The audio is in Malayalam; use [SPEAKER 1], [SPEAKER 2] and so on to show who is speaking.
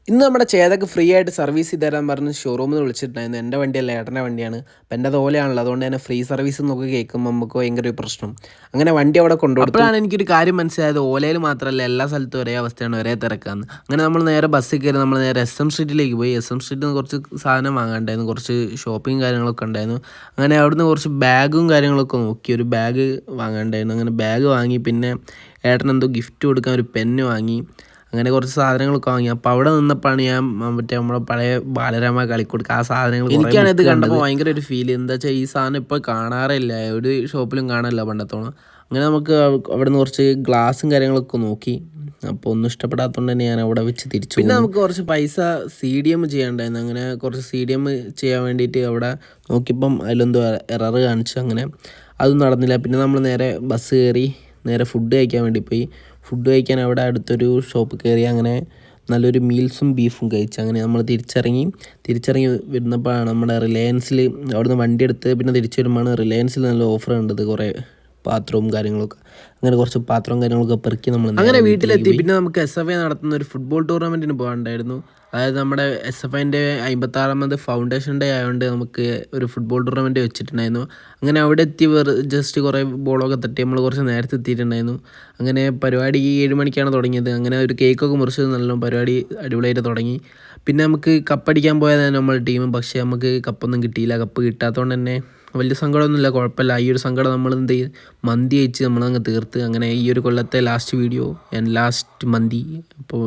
[SPEAKER 1] ഇന്ന് നമ്മുടെ ചേതക്ക് ഫ്രീ ആയിട്ട് സർവീസ് ചെയ്ത് തരാൻ പറഞ്ഞ് ഷോറൂമിൽ നിന്ന് വിളിച്ചിട്ടുണ്ടായിരുന്നു. എൻ്റെ വണ്ടിയല്ല, ഏട്ടൻ്റെ വണ്ടിയാണ്. അപ്പം എൻ്റെ ഓലയാണല്ലോ, അതുകൊണ്ട് തന്നെ ഫ്രീ സർവീസ് എന്നൊക്കെ കേൾക്കുമ്പോൾ നമുക്ക് ഭയങ്കര ഒരു പ്രശ്നം. അങ്ങനെ വണ്ടി അവിടെ കൊണ്ടുകൊടുത്തു. അപ്പോഴാണ് എനിക്കൊരു കാര്യം മനസ്സിലായത്, ഓലയിൽ മാത്രമല്ല എല്ലാ സ്ഥലത്തും ഒരേ അവസ്ഥയാണ്, ഒരേ തിരക്കാന്ന്. അങ്ങനെ നമ്മൾ നേരെ ബസ്സിൽ കയറി നമ്മൾ നേരെ SM സ്ട്രീറ്റിലേക്ക് പോയി. SM സ്ട്രീറ്റിൽ നിന്ന് കുറച്ച് സാധനം വാങ്ങാണ്ടായിരുന്നു, കുറച്ച് ഷോപ്പിംഗ് കാര്യങ്ങളൊക്കെ ഉണ്ടായിരുന്നു. അങ്ങനെ അവിടുന്ന് കുറച്ച് ബാഗും കാര്യങ്ങളൊക്കെ നോക്കി, ഒരു ബാഗ് വാങ്ങാണ്ടായിരുന്നു. അങ്ങനെ ബാഗ് വാങ്ങി, പിന്നെ ഏട്ടനെന്തോ ഗിഫ്റ്റ് കൊടുക്കാൻ ഒരു പെന്ന് വാങ്ങി. അങ്ങനെ കുറച്ച് സാധനങ്ങളൊക്കെ വാങ്ങി. അപ്പോൾ അവിടെ നിന്നപ്പോഴാണ് ഞാൻ മറ്റേ നമ്മുടെ പഴയ ബാലരമ കളിക്കൊടുക്കുക ആ സാധനങ്ങൾ എനിക്കാണ് ഇത് കണ്ടപ്പോൾ ഭയങ്കര ഒരു ഫീൽ. എന്താ വെച്ചാൽ ഈ സാധനം ഇപ്പോൾ കാണാറില്ല, ഒരു ഷോപ്പിലും കാണാനില്ല പണ്ടത്തോളം. അങ്ങനെ നമുക്ക് അവിടെ നിന്ന് കുറച്ച് ഗ്ലാസും കാര്യങ്ങളൊക്കെ നോക്കി. അപ്പോൾ ഒന്നും ഇഷ്ടപ്പെടാത്തതുകൊണ്ട് തന്നെ ഞാൻ അവിടെ വെച്ച് തിരിച്ചു. പിന്നെ നമുക്ക് കുറച്ച് പൈസ CDM ചെയ്യാണ്ടായിരുന്നു. അങ്ങനെ കുറച്ച് CDM ചെയ്യാൻ വേണ്ടിയിട്ട് അവിടെ നോക്കിയപ്പം അതിലെന്തോ എറർ കാണിച്ചു. അങ്ങനെ അതും നടന്നില്ല. പിന്നെ നമ്മൾ നേരെ ബസ് കയറി നേരെ ഫുഡ് കഴിക്കാൻ വേണ്ടി പോയി. ഫുഡ് കഴിക്കാൻ അവിടെ അടുത്തൊരു ഷോപ്പ് കയറി. അങ്ങനെ നല്ലൊരു മീൽസും ബീഫും കഴിച്ച് അങ്ങനെ നമ്മൾ തിരിച്ചിറങ്ങി വരുന്നപ്പോഴാണ് നമ്മുടെ റിലയൻസിൽ അവിടുന്ന് വണ്ടി എടുത്ത് പിന്നെ തിരിച്ചു വരുമ്പോഴാണ് റിലയൻസിൽ നല്ല ഓഫർ കണ്ടത്. കുറേ പാത്രവും കാര്യങ്ങളൊക്കെ, അങ്ങനെ കുറച്ച് പാത്രവും കാര്യങ്ങളൊക്കെ പെറുക്കി നമ്മൾ അങ്ങനെ വീട്ടിലെത്തി. പിന്നെ നമുക്ക് SFI നടത്തുന്ന ഒരു ഫുട്ബോൾ ടൂർണമെൻറ്റിന് പോകാനുണ്ടായിരുന്നു. അതായത് നമ്മുടെ SFIൻ്റെ 56ാമത് ഫൗണ്ടേഷൻ ഡേ ആയതുകൊണ്ട് നമുക്ക് ഒരു ഫുട്ബോൾ ടൂർണമെൻറ്റ് വെച്ചിട്ടുണ്ടായിരുന്നു. അങ്ങനെ അവിടെ എത്തി ജസ്റ്റ് കുറേ ബോളൊക്കെ തട്ടി നമ്മൾ കുറച്ച് നേരത്തെ എത്തിയിട്ടുണ്ടായിരുന്നു. അങ്ങനെ പരിപാടി 7 മണിക്കാണ് തുടങ്ങിയത്. അങ്ങനെ ഒരു കേക്കൊക്കെ മുറിച്ചത് നല്ല പരിപാടി അടിപൊളിയായിട്ട് തുടങ്ങി. പിന്നെ നമുക്ക് കപ്പടിക്കാൻ പോയതാണ് നമ്മുടെ ടീം. പക്ഷേ നമുക്ക് കപ്പൊന്നും കിട്ടിയില്ല. കപ്പ് കിട്ടാത്തതുകൊണ്ട് തന്നെ വലിയ സങ്കടമൊന്നുമില്ല, കുഴപ്പമില്ല. ഈ ഒരു സങ്കടം നമ്മൾ എന്ത് ചെയ്യും, മന്തി കഴിച്ച് നമ്മളങ്ങ് തീർത്ത്. അങ്ങനെ ഈ ഒരു കൊല്ലത്തെ ലാസ്റ്റ് വീഡിയോ ആൻഡ് ലാസ്റ്റ് മന്തി. അപ്പോൾ